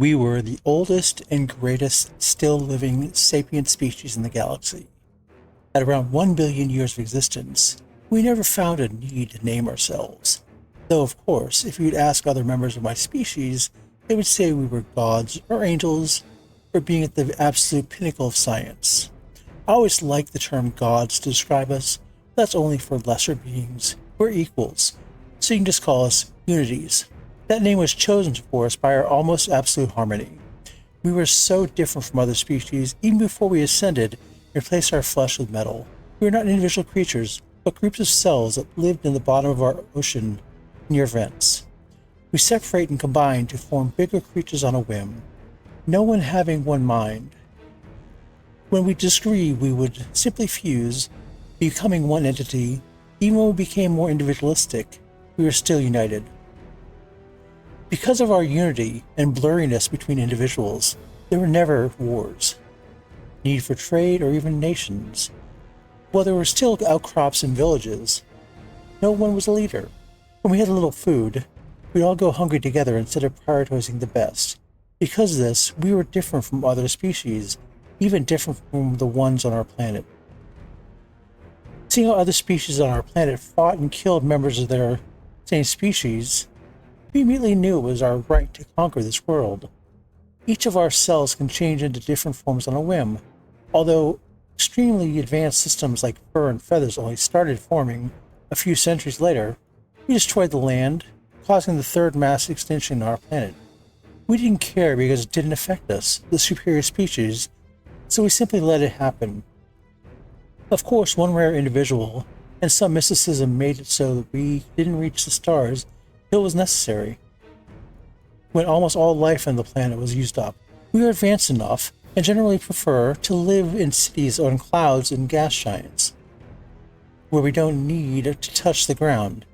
We were the oldest and greatest still living sapient species in the galaxy. At around 1 billion years of existence, we never found a need to name ourselves. Though, of course, if you'd ask other members of my species, they would say we were gods or angels, or being at the absolute pinnacle of science. I always liked the term gods to describe us, but that's only for lesser beings. We're equals, so you can just call us unities. That name was chosen for us by our almost absolute harmony. We were so different from other species even before we ascended and replaced our flesh with metal. We were not individual creatures, but groups of cells that lived in the bottom of our ocean near vents. We separate and combine to form bigger creatures on a whim, no one having one mind. When we disagree, we would simply fuse, becoming one entity. Even when we became more individualistic, we were still united. Because of our unity and blurriness between individuals, there were never wars, need for trade, or even nations. While there were still outcrops and villages, no one was a leader. When we had a little food, we'd all go hungry together instead of prioritizing the best. Because of this, we were different from other species, even different from the ones on our planet. Seeing how other species on our planet fought and killed members of their same species, we immediately knew it was our right to conquer this world. Each of our cells can change into different forms on a whim, although extremely advanced systems like fur and feathers only started forming a few centuries later. We destroyed the land, causing the third mass extinction on our planet. We didn't care because it didn't affect us, the superior species, so we simply let it happen. Of course, one rare individual and some mysticism made it so that we didn't reach the stars until it was necessary. When almost all life on the planet was used up, we were advanced enough and generally prefer to live in cities or in clouds and gas giants, where we don't need to touch the ground,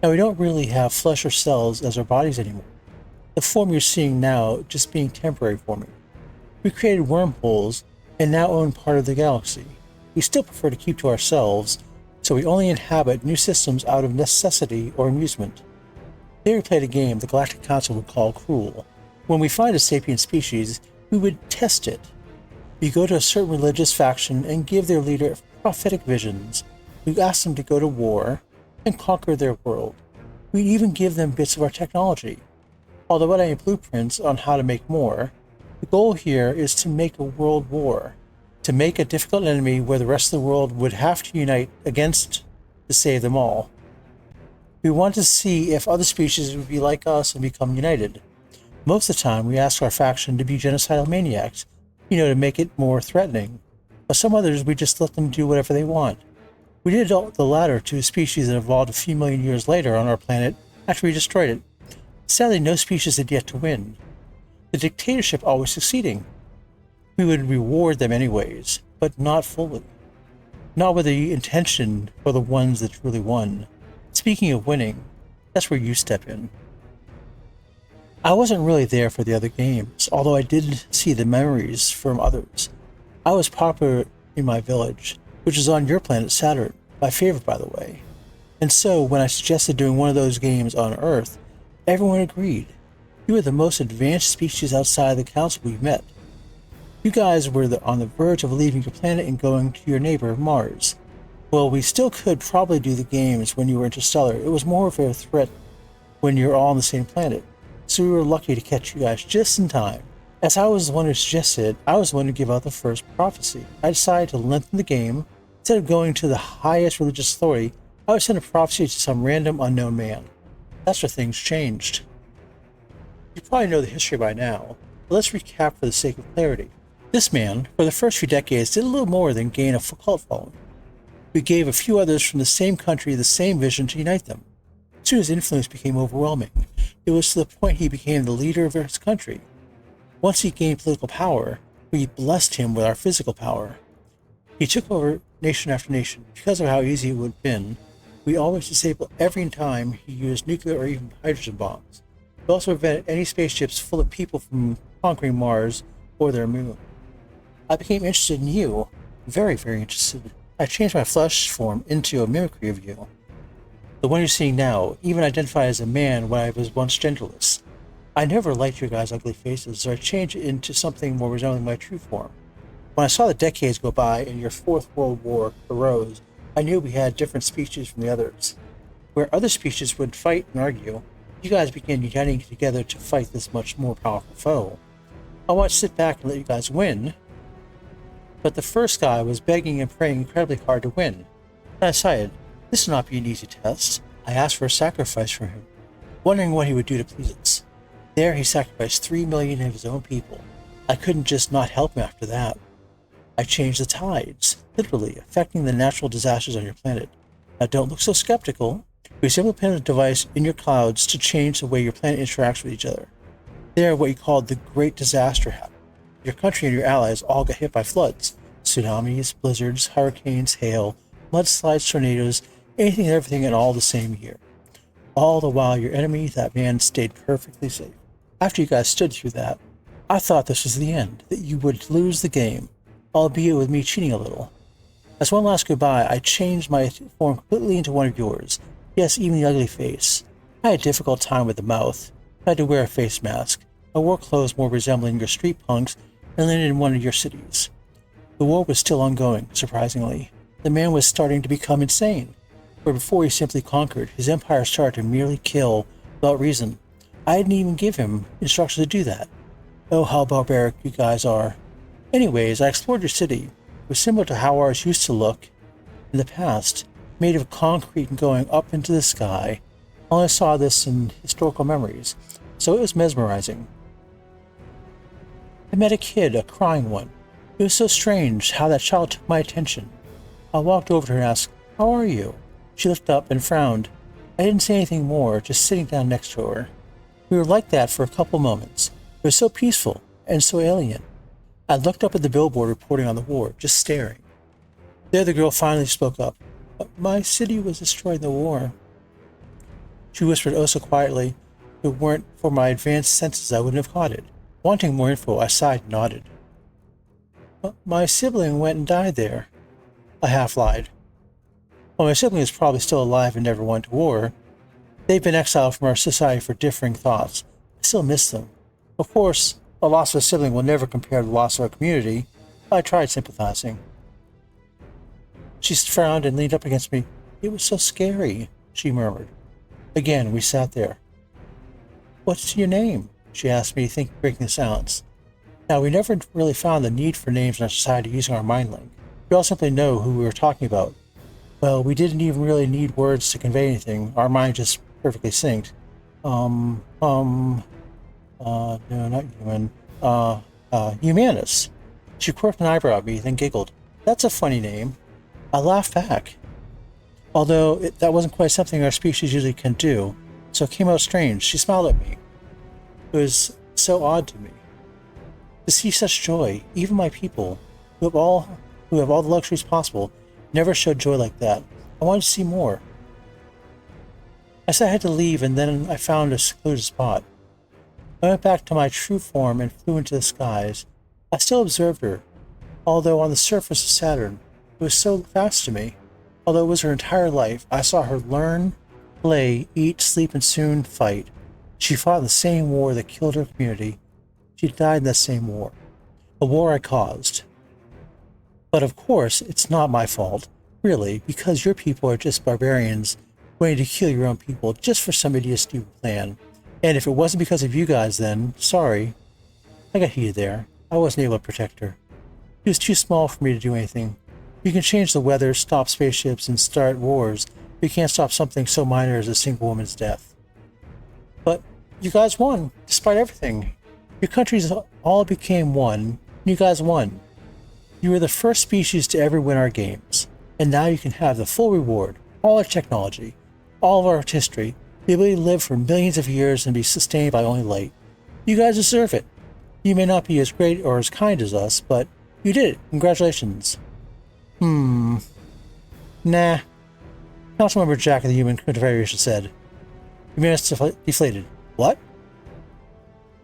and we don't really have flesh or cells as our bodies anymore. The form you're seeing now just being temporary forming. We created wormholes and now own part of the galaxy. We still prefer to keep to ourselves, so we only inhabit new systems out of necessity or amusement. There we played a game the Galactic Council would call cruel. When we find a sapient species, we would test it. We go to a certain religious faction and give their leader prophetic visions. We ask them to go to war and conquer their world. We even give them bits of our technology. Although I have blueprints on how to make more, the goal here is to make a world war, to make a difficult enemy where the rest of the world would have to unite against to save them all. We want to see if other species would be like us and become united. Most of the time, we ask our faction to be genocidal maniacs, to make it more threatening. But some others, we just let them do whatever they want. We did the latter to a species that evolved a few million years later on our planet after we destroyed it. Sadly, no species had yet to win. The dictatorship always succeeding. We would reward them anyways, but not fully. Not with the intention for the ones that truly won. Speaking of winning, that's where you step in. I wasn't really there for the other games, although I did see the memories from others. I was popular in my village, which is on your planet Saturn, my favorite by the way. And so when I suggested doing one of those games on Earth, everyone agreed. You were the most advanced species outside the council we've met. You guys were on the verge of leaving your planet and going to your neighbor, Mars. Well, we still could probably do the games when you were interstellar. It was more of a threat when you're all on the same planet. So we were lucky to catch you guys just in time. As I was the one who suggested, I was the one to give out the first prophecy. I decided to lengthen the game. Instead of going to the highest religious authority, I would send a prophecy to some random unknown man. That's where things changed. You probably know the history by now, but let's recap for the sake of clarity. This man, for the first few decades, did a little more than gain a cult following. We gave a few others from the same country the same vision to unite them. Soon his influence became overwhelming. It was to the point he became the leader of his country. Once he gained political power, we blessed him with our physical power. He took over nation after nation. Because of how easy it would have been, we always disabled every time he used nuclear or even hydrogen bombs. We also prevented any spaceships full of people from conquering Mars or their moon. I became interested in you. Very, very interested. I changed my flesh form into a mimicry of you. The one you're seeing now, even identified as a man when I was once genderless. I never liked your guys' ugly faces, so I changed it into something more resembling my true form. When I saw the decades go by and your Fourth World War arose, I knew we had different species from the others. Where other species would fight and argue, you guys began uniting together to fight this much more powerful foe. I wanted to sit back and let you guys win, but the first guy was begging and praying incredibly hard to win. And I decided, this will not be an easy test. I asked for a sacrifice from him, wondering what he would do to please us. There he sacrificed 3 million of his own people. I couldn't just not help him after that. I changed the tides, literally affecting the natural disasters on your planet. Now don't look so skeptical. We simply put a device in your clouds to change the way your planet interacts with each other. There, what you called the Great Disaster happened. Your country and your allies all got hit by floods, tsunamis, blizzards, hurricanes, hail, mudslides, tornadoes, anything and everything in all the same year. All the while your enemy, that man, stayed perfectly safe. After you guys stood through that, I thought this was the end, that you would lose the game, albeit with me cheating a little. As one last goodbye, I changed my form completely into one of yours. Yes, even the ugly face. I had a difficult time with the mouth. I had to wear a face mask. I wore clothes more resembling your street punks and landed in one of your cities. The war was still ongoing, surprisingly. The man was starting to become insane. Where before he simply conquered, his empire started to merely kill without reason. I didn't even give him instructions to do that. Oh, how barbaric you guys are. Anyways, I explored your city. It was similar to how ours used to look in the past, made of concrete and going up into the sky. I only saw this in historical memories, so it was mesmerizing. I met a kid, a crying one. It was so strange how that child took my attention. I walked over to her and asked, "How are you?" She looked up and frowned. I didn't say anything more, just sitting down next to her. We were like that for a couple moments. It was so peaceful and so alien. I looked up at the billboard reporting on the war, just staring. There the girl finally spoke up. "My city was destroyed in the war." She whispered oh so quietly, if it weren't for my advanced senses I wouldn't have caught it. Wanting more info, I sighed and nodded. "My sibling went and died there." I half lied. Well, my sibling is probably still alive and never went to war. They've been exiled from our society for differing thoughts. I still miss them. Of course, the loss of a sibling will never compare to the loss of a community. I tried sympathizing. She frowned and leaned up against me. "It was so scary," she murmured. Again, we sat there. "What's your name?" she asked me, breaking the silence. Now, we never really found the need for names in our society using our mind link. We all simply know who we were talking about. Well, we didn't even really need words to convey anything. Our mind just perfectly synced. No, not human. Humanus. She quirked an eyebrow at me, then giggled. "That's a funny name." I laughed back. Although that wasn't quite something our species usually can do, so it came out strange. She smiled at me. It was so odd to me. To see such joy, even my people, who have all the luxuries possible, never showed joy like that. I wanted to see more. I said I had to leave, and then I found a secluded spot. I went back to my true form and flew into the skies. I still observed her, although on the surface of Saturn. It was so vast to me. Although it was her entire life, I saw her learn, play, eat, sleep, and soon fight. She fought in the same war that killed her community. She died in that same war. A war I caused. But of course, it's not my fault, really, because your people are just barbarians waiting to kill your own people just for some idiot stupid plan. And if it wasn't because of you guys then, sorry. I got heated there. I wasn't able to protect her. She was too small for me to do anything. You can change the weather, stop spaceships, and start wars, but you can't stop something so minor as a single woman's death. But you guys won, despite everything. Your countries all became one, and you guys won. You were the first species to ever win our games, and now you can have the full reward, all our technology, all of our history, the ability to live for millions of years and be sustained by only light. You guys deserve it. You may not be as great or as kind as us, but you did it. Congratulations. Nah. Councilmember Jack of the Human Confederation said. Humanist deflated. What?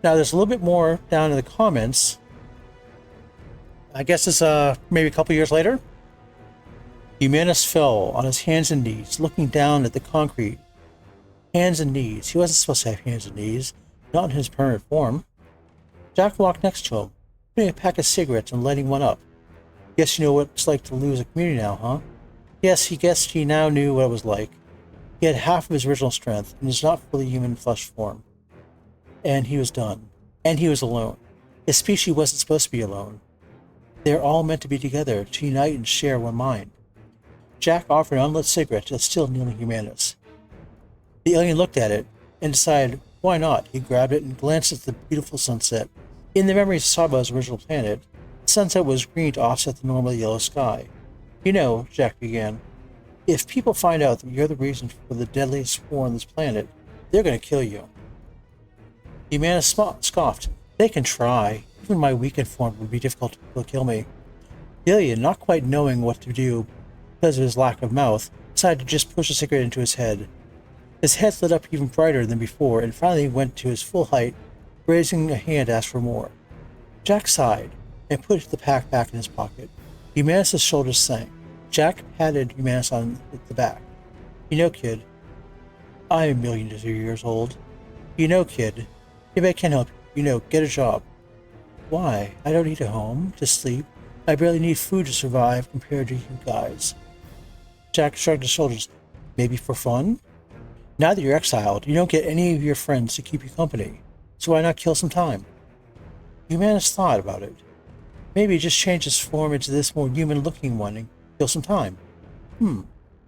Now there's a little bit more down in the comments. I guess it's maybe a couple years later. Humanist fell on his hands and knees, looking down at the concrete. Hands and knees. He wasn't supposed to have hands and knees. Not in his permanent form. Jack walked next to him, putting a pack of cigarettes and lighting one up. Guess you know what it's like to lose a community now, huh? Yes, he guessed he now knew what it was like. He had half of his original strength and was not fully human flesh form. And he was done. And he was alone. His species wasn't supposed to be alone. They are all meant to be together, to unite and share one mind. Jack offered an unlit cigarette to the still kneeling Humanus. The alien looked at it and decided, why not? He grabbed it and glanced at the beautiful sunset. In the memories of Saba's original planet, the sunset was green to offset the normal yellow sky. You know, Jack began, if people find out that you're the reason for the deadliest war on this planet, they're going to kill you. Humanus scoffed. They can try. Even my weakened form would be difficult to kill me. The alien, not quite knowing what to do because of his lack of mouth, decided to just push a cigarette into his head. His head lit up even brighter than before and finally went to his full height, raising a hand to ask for more. Jack sighed and put the pack back in his pocket. Humanus' shoulders sank. Jack patted Humanus on the back. You know, kid, I'm millions of years old. You know, kid, maybe I can help you. You know, get a job. Why? I don't need a home to sleep. I barely need food to survive compared to you guys. Jack shrugged his shoulders. Maybe for fun? Now that you're exiled, you don't get any of your friends to keep you company. So why not kill some time? Humanus thought about it. Maybe just change his form into this more human-looking one and kill some time.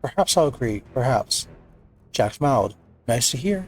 Perhaps I'll agree. Perhaps. Jack smiled. Nice to hear.